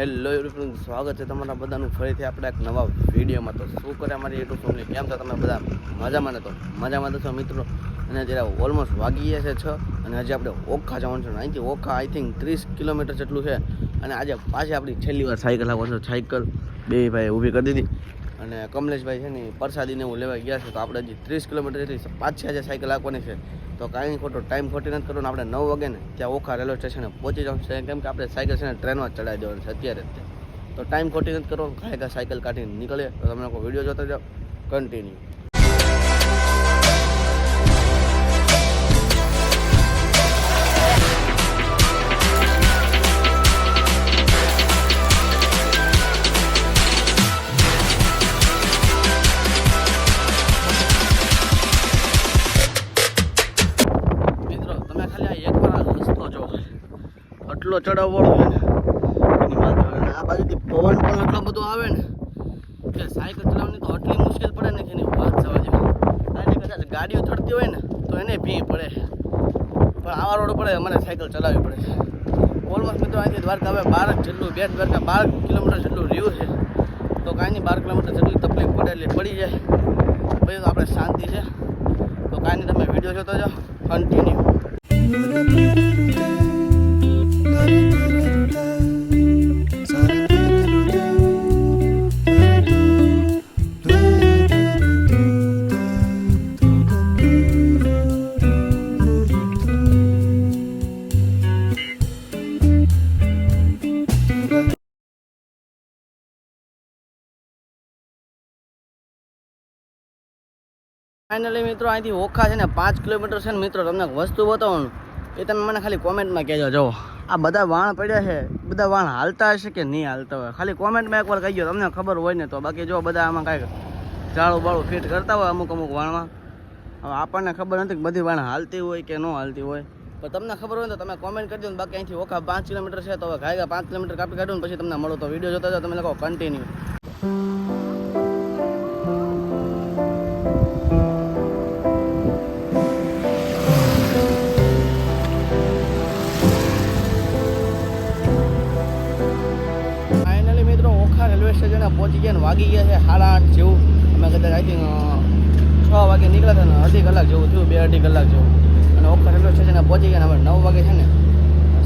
Hello everyone, સ્વાગત છે તમારા બધાનું ફરીથી આપણે એક નવા વિડીયોમાં. તો શું કરે અમારી યુટ્યુબ ફેમિલી, કેમ છો તમે બધા? મજામાં ને? તો મજામાં તો છો મિત્રો. અને જ્યારે ઓલમોસ્ટ વાગી ગયા છે 6 અને હજી આપણે ઓખા જવાનું છે. અહીંથી ઓખા આઈ થિંક 30 કિલોમીટર જેટલું છે. અને આજે પાછી આપણી છેલ્લી વાર સાયકલ આવવાનું છે. સાયકલ બે ભાઈ ઊભી કરી દીધી અને કમલેશભાઈ છે ને પ્રસાદીને હું લેવા ગયા છે. તો આપણે હજી 30 કિલોમીટર જેટલી પાછી આજે સાયકલ આપવાની છે. તો કાંઈ ખોટો ટાઈમ ખોટી નથી કરવાનો. આપણે 9 વાગે ને ત્યાં ઓખા રેલવે સ્ટેશને પહોંચી જવાનું છે. કેમ કે આપણે સાયકલ છે ને ટ્રેનમાં ચડાવી દેવાનું છે અત્યારે જ. તો ટાઈમ ખોટી નથી કરવાનો. કાંઈ સાયકલ કાઢીને નીકળે. તો તમે લોકો વિડીયો જોતા જાઓ કન્ટિન્યુ. એટલો ચડાવવાળો છે ને એની વાત આવે ને આ બાજુથી પવન પણ એટલો બધો આવે ને કે સાયકલ ચલાવવાની તો એટલી મુશ્કેલ પડે ને કે એની વાત થવા જેવી. અને કદાચ ગાડીઓ ચડતી હોય ને તો એને ભી પડે, પણ આવા રોડ પડે મને સાયકલ ચલાવવી પડે છે. ઓલમોસ્ટ મિત્રો અહીંથી દ્વારકા હવે 12 જેટલું, બેટ દ્વારકા 12 કિલોમીટર જેટલું રહ્યું છે. તો કાંઈ નહીં, 12 કિલોમીટર જેટલી તકલીફ પડે એટલે પડી જાય, પછી તો આપણે શાંતિ છે. તો કાંઈ નહીં, તમે વિડીયો જોતા જાઓ કન્ટિન્યુ. ફાઇનલી મિત્રો અહીંથી ઓખા છે ને 5 કિલોમીટર છે ને મિત્રો. તમને વસ્તુ બતાવવાનું એ તમે મને ખાલી કોમેન્ટમાં કહેજો. જો આ બધા વાણ પડ્યા છે, બધા વાણ હાલતા હશે કે નહીં હાલતા હોય ખાલી કોમેન્ટમાં એકવાર કહીજો, તમને ખબર હોય ને તો. બાકી જો બધા આમાં કાંઈક જાળું બાળું ફિટ કરતા હોય અમુક વાણમાં. હવે આપણને ખબર નથી કે બધી વાણ હાલતી હોય કે ન હાલતી હોય, પણ તમને ખબર હોય તો તમે કોમેન્ટ કરી દો. બાકી અહીંથી ઓખા 5 કિલોમીટર છે. તો હવે ખાઈ 5 કિલોમીટર કાપી કાઢું ને પછી તમને મળો. તો વિડીયો જોતા જાઓ તમે લોકો કન્ટિન્યુ. રેલવે સ્ટેશને પહોંચી ગયા ને વાગી ગયા છે 8:30 જેવું. અમે કદાચ આઈ થિંક 6 વાગે નીકળ્યા હતા ને અડધી કલાક જેવું થયું, 2-2.5 કલાક જેવું. અને ઓખા રેલવે સ્ટેશને પહોંચી ગયા ને હવે 9 વાગે છે ને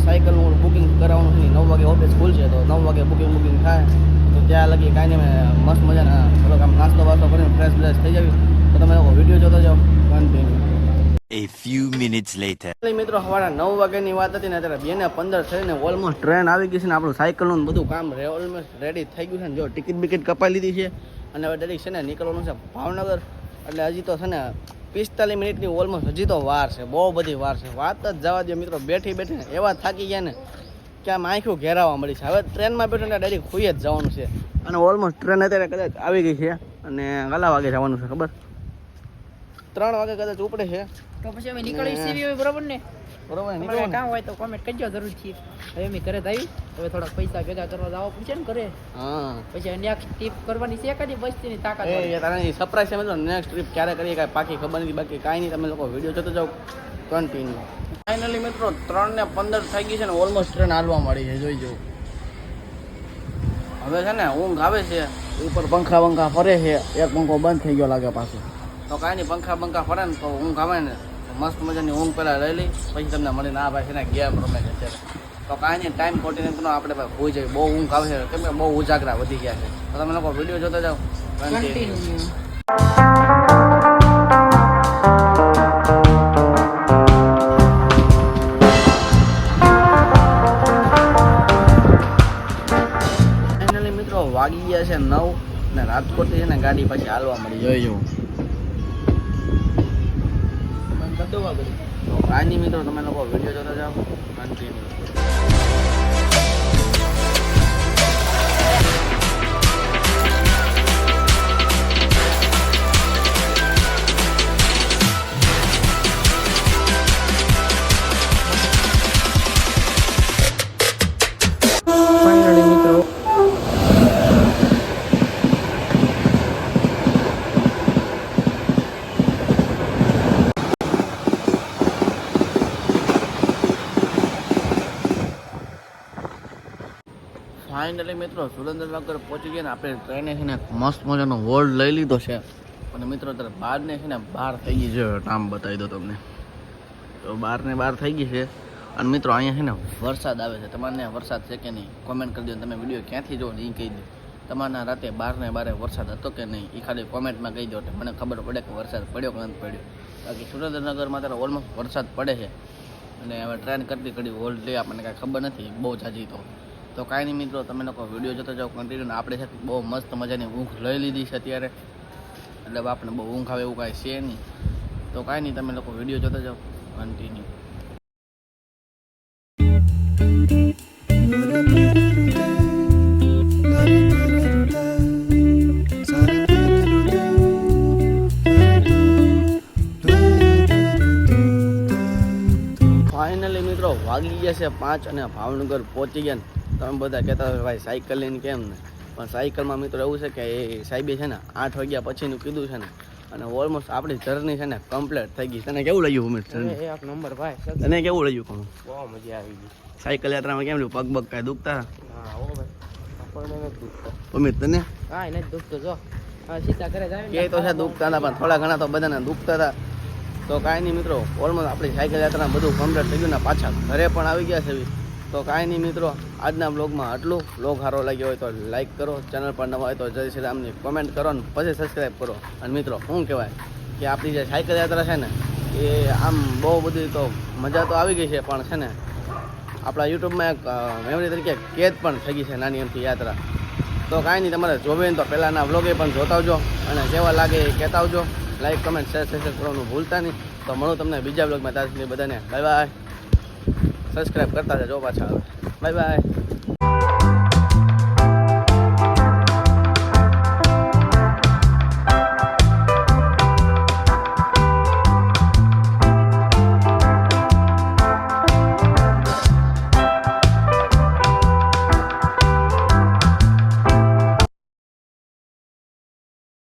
સાયકલનું બુકિંગ કરાવવાનું છે. 9 વાગે ઓફિસ ખુલશે તો 9 વાગે બુકિંગ થાય. તો ત્યાં લગી કાંઈ નહીં, મેં મસ્ત મજાના થોડોક આમ નાસ્તો વાસ્તો કરીને ફ્રેશ થઈ જાવી. તો તમે લોકો વિડીયો જોતા જાઓ continue. A few minutes later. મિત્રો સવારે 9 વાગ્યાની વાત હતી ને અત્યારે 2:15 થઈને ઓલમોસ્ટ ટ્રેન આવી ગઈ છે ને આપણું સાયકલનું બધું કામ ઓલમોસ્ટ રેડી થઈ ગયું છે ને. જો ટિકિટ કપાઈ લીધી છે અને હવે ડાયરેક્ટ છે ને નીકળવાનું છે ભાવનગર. એટલે હજી તો છે ને 45 મિનિટની ઓલમોસ્ટ હજી તો વાર છે, બહુ બધી વાર છે. વાત જ જવા દો મિત્રો, બેઠી એવા થાકી ગયા ને કે આમ આંખું ઘેરાવા મળી છે. હવે ટ્રેનમાં બેઠો ને ડાયરેક્ટ ખુઈ જ જવાનું છે. અને ઓલમોસ્ટ ટ્રેન અત્યારે કદાચ આવી ગઈ છે અને કેટલા વાગે જવાનું છે ખબર? 3 વાગે કદાચ ઉપડે છે. તો પછી અમે નીકળી સીવી બરોબર ને? બરોબર, નીકળે કામ હોય તો કોમેન્ટ કરજો જરૂર છે. હવે અમે ઘરે આવી, હવે થોડાક પૈસા ભેગા કરવા જવા પડશે ને ઘરે. હા, પછી નેક્સ્ટ ટ્રીપ કરવાની છે કદી બસ્તીની તાકાત. એ તારાની સરપ્રાઈઝ છે મિત્રો. નેક્સ્ટ ટ્રીપ ક્યારે કરીએ કાંઈ પાકી ખબર નથી. બાકી કાંઈ નહીં, તમે લોકો વિડીયો જોતો જાઓ કન્ટિન્યુ. ફાઇનલી મિત્રો 3:15 થઈ ગઈ છે ને ઓલમોસ્ટ ટ્રેન હાલવા મળી છે. જોઈ જવું હવે છે ને ઊંઘ આવે છે. ઉપર પંખા ફરે છે. એક પંખો બંધ થઈ ગયો લાગે પાછો. તો કાંઈ નહીં, પંખા ફરે ને તો ઊંઘ આવે ને મસ્ત મજાની ઊંઘ પહેલાં લઈ લઈ પછી તમને મળીને આ ભાઈ છે ને ગેમ રમે છે અત્યારે. તો કાંઈ નહીં, ટાઈમ ખોટીને આપણે ભાઈ હોઈ જાય. બહુ ઊંઘ આવે છે કેમ કે બહુ ઉજાગરા વધી ગયા છે. તો તમે લોકો વિડીયો જોતા જાઓ કન્ટિન્યુ. ફાઇનલી મિત્રો વાગી ગયા છે 9 ને રાજકોટથી છે ને ગાડી પછી હાલવા મળી. જોઈ જવું તો કાંઈ મિત્રો, તમે લોકો વિડીયો જોતા જાઓ કન્ટિન્યુ. ફાઇનલી મિત્રો ફાઇનલી મિત્રો સુરેન્દ્રનગર પહોંચી ગયા ને આપણે ટ્રેને છે ને મસ્ત મજાનો હોલ્ડ લઈ લીધો છે અને મિત્રો અત્યારે બહારને છે ને બહાર થઈ ગઈ છે ટામ બતાવી દો તમને તો બહાર થઈ ગઈ છે અને મિત્રો અહીંયા છે ને વરસાદ આવે છે તમારે ત્યાં વરસાદ છે કે નહીં કોમેન્ટ કરી દો તમે વિડીયો ક્યાંથી જો એ કહી દો તમારના રાતે બારે વરસાદ હતો કે નહીં એ ખાલી કોમેન્ટમાં કહી દો એટલે મને ખબર પડે કે વરસાદ પડ્યો કે નથી પડ્યો બાકી સુરેન્દ્રનગરમાં ત્યારે ઓલમોસ્ટ વરસાદ પડે છે અને હવે ટ્રેન કરતી ઘડી હોલ્ડ લઈ આપણને કાંઈ ખબર નથી બહુ જાજી તો કાંઈ નહીં મિત્રો તમે લોકો વિડીયો જોતા જાઓ કન્ટિન્યુ ને આપણે છે બહુ મસ્ત મજાની ઊંઘ લઈ લીધી છે અત્યારે એટલે આપણે બહુ ઊંઘ આવે એવું કાંઈ છે નહીં તો કાંઈ નહીં તમે લોકો વિડીયો જોતા જાઓ કન્ટિન્યુ ફાઇનલી મિત્રો વાગી ગયા છે 5 અને ભાવનગર પહોંચી ગયા ને તમે બધા કહેતા હોય ભાઈ સાયકલ લઈને કેમ ને પણ સાયકલમાં મિત્રો એવું છે કે એ સાહેબે છે ને 8 વાગ્યા પછીનું કીધું છે ને અને ઓલમોસ્ટ આપણી જર્ની છે ને કમ્પ્લીટ થઈ ગઈ તને કેવું લાગ્યું ઉમેશ એક નંબર ભાઈ તને કેવું લાગ્યું કોણ બહુ મજા આવી ગઈ સાયકલ યાત્રામાં કેમ પગ કાંઈ દુખતા હા હો ભાઈ આપણને નથી દુખતો ઉમેશ તને કાંઈ નથી દુખતો જો હા સીધા ઘરે જાય કે તો છે દુખતા હતા પણ થોડા ઘણા તો બધાને દુખતા હતા તો કાંઈ નહીં મિત્રો ઓલમોસ્ટ આપણી સાયકલ યાત્રા બધું કમ્પ્લીટ થઈ ગયું ને પાછા ઘરે પણ આવી ગયા છે તો કાંઈ નહીં મિત્રો આજના બ્લોગમાં આટલું બ્લોગ સારો લાગ્યો હોય તો લાઈક કરો ચેનલ પર નવા હોય તો જય શ્રી રામની કોમેન્ટ કરો ને પછી સબસ્ક્રાઈબ કરો અને મિત્રો શું કહેવાય કે આપણી જે સાયકલ યાત્રા છે ને એ આમ બહુ બધી તો મજા તો આવી ગઈ છે પણ છે ને આપણા યુટ્યુબમાં એક મેમરી તરીકે કેદ પણ થઈ ગઈ છે નાની એમથી યાત્રા તો કાંઈ નહીં તમારે જોવે ને તો પહેલાંના બ્લોગે પણ જોતા આવજો અને કેવા લાગે એ કહેતા આવજો લાઈક કમેન્ટ શેર કરવાનું ભૂલતા નહીં તો મળું તમને બીજા બ્લોગમાં ત્યાં સુધી બધાને બાય બાય સબસ્ક્રાઈબ કરતા જજો પાછા આવે બાય બાય